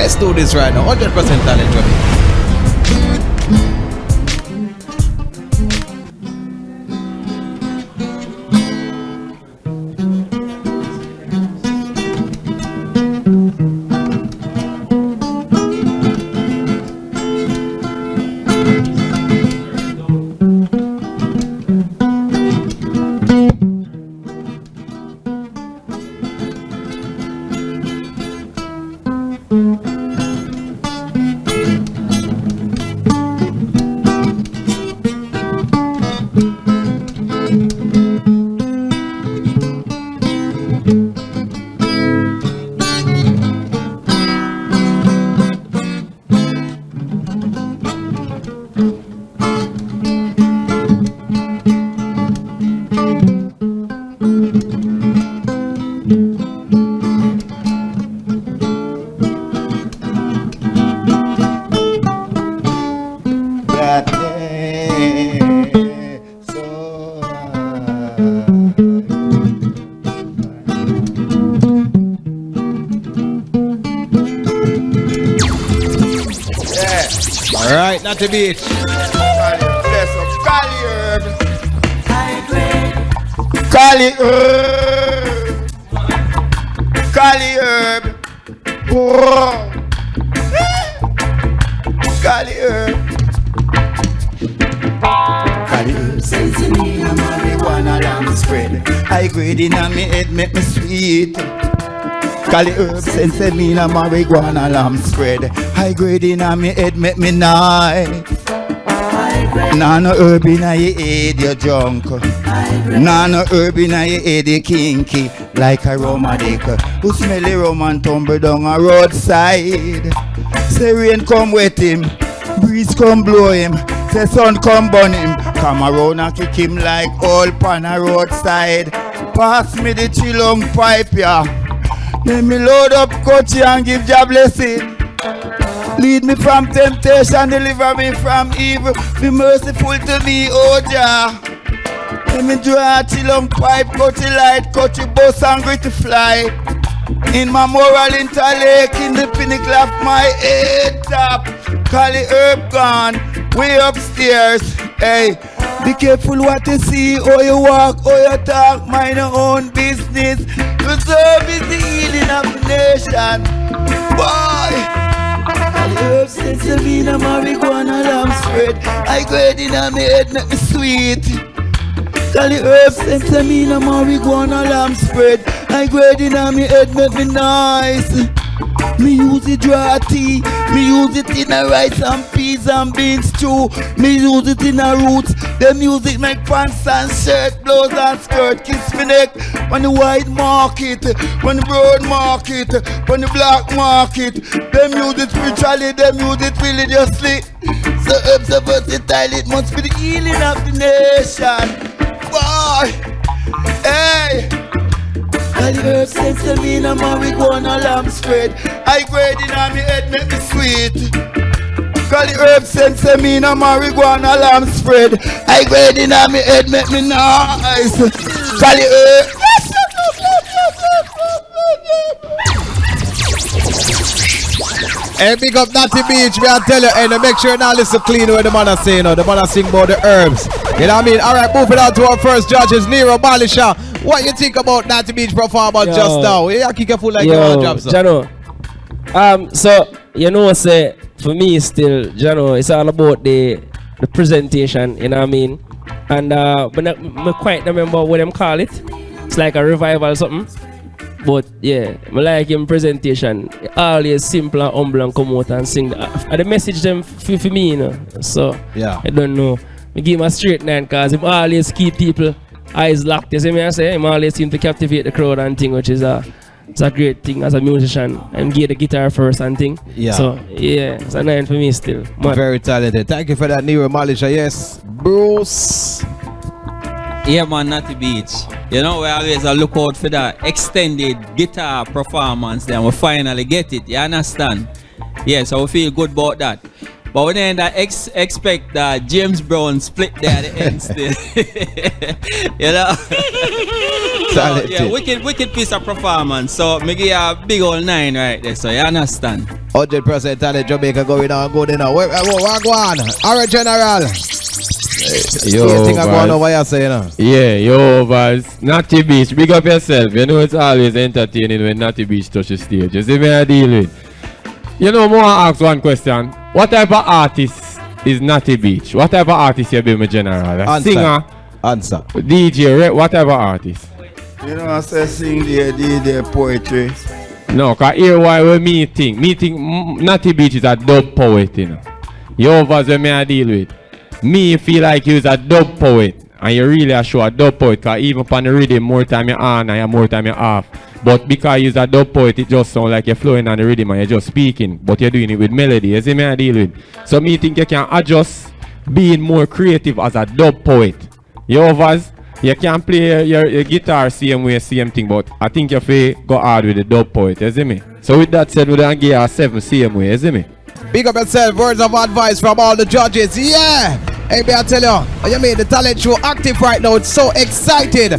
Let's do this right now. 100% talent, Jamaica. Alright, Natty Beech. Cali herb. Cali herb. Cali herb. Cali herb sense me a marijuana lamb spread. I grade in me head make me sweet. Cali herb sense me a marijuana lamb spread. I grade in me head make me nice. Nano herb in your head you drunk. Nano herb in your head you kinky. Like a romadic who smell the rum and tumble down a roadside. Say rain come wet him, breeze come blow him, say sun come burn him. Come around and kick him like old pan a roadside. Pass me the chillung pipe ya. Let me load up coachy and give Jah blessing. Lead me from temptation, deliver me from evil. Be merciful to me, oh Jah. Let me draw a chillung pipe, coachy light, coachy bus hungry to fly. In my moral intellect, in the pinnacle of my head top. Cali herb gone, way upstairs. Hey, be careful what you see, or you walk, or you talk. Mind your own business. Your service the healing of the nation. Boy, Cali herb sense of me a marijuana lamb spread. I grade in on me head, make me sweet. Cali herb sense of me a marijuana lamb spread. I grade in on me head, make me nice. Me use it draw tea, me use it in a rice and peas and beans too. Me use it in a roots, them use it make pants and shirt, blouse and skirt. Kiss me neck on the white market, on the brown market, on the black market. Them use it spiritually, them use it religiously. So herbs are versatile, it must be the healing of the nation. Boy, hey. Cali herb sense to me a marijuana lamb spread. I grade in on me head make me sweet. Cali herb sense to me a marijuana lamb spread. I grade in on me head make me nice. Cali herb. Hey, big up Natty Beech, me I tell you, hey, make sure you now listen clean what the man say, you know. The man sing about the herbs. You know what I mean? Alright, moving on to our first judges, Nero Balisha. What you think about Natty Beech performance just now? Yeah, kick a fool like your job, sir. Jano, so you know, say for me still, Jano, it's all about the presentation, you know what I mean? And but I quite remember what them call it. It's like a revival or something. But yeah, I like him presentation. Always simple and humble and come out and sing. The message them for me, you know. So yeah, I don't know. I give him a straight 9 because him always keep people eyes locked. You see me I say? Him always seem to captivate the crowd and thing, which is it's a great thing as a musician. And give the guitar first and thing. Yeah. So yeah, it's a 9 for me still. Man. Very talented. Thank you for that, Nero Malisha. Yes, Bruce. Yeah, man, Natty Beech. You know, we always look out for that extended guitar performance. Then we finally get it. You understand? Yeah, so we feel good about that. But we didn't expect that James Brown split there at the end still. You know? So, yeah, wicked piece of performance. So me give you a big old 9 right there. So you understand? 100% talent Jamaica going on good enough. What go on? Alright, General. Yo, think I'm going over here saying. Yeah, yo, Vaz. Natty Beech, big up yourself. You know it's always entertaining when Natty Beech touch the stage. You see me I deal with. You know, more ask one question. What type of artist is Natty Beech? What type of artist you be, my general? Answer. Singer? Answer. DJ, what type of artist? You know, I say sing the poetry. No, cause here why we me think Natty Beech is a dub poet, you know. You Vaz when me I deal with. Me feel like you is a dub poet. And you really are sure a dub poet, cause even upon the rhythm, more time you're on and more time you're off. But because you're a dub poet, it just sounds like you're flowing on the rhythm and you're just speaking. But you're doing it with melody, you see me I deal with. So me think you can adjust being more creative as a dub poet. You Vaz, you can play your guitar same way, same thing, but I think you feel go hard with the dub poet, you see me? So with that said, we don't give you a 7 same way, you see me? Big up yourself, words of advice from all the judges. Yeah! Hey, I tell you, you mean the talent show active right now. It's so excited.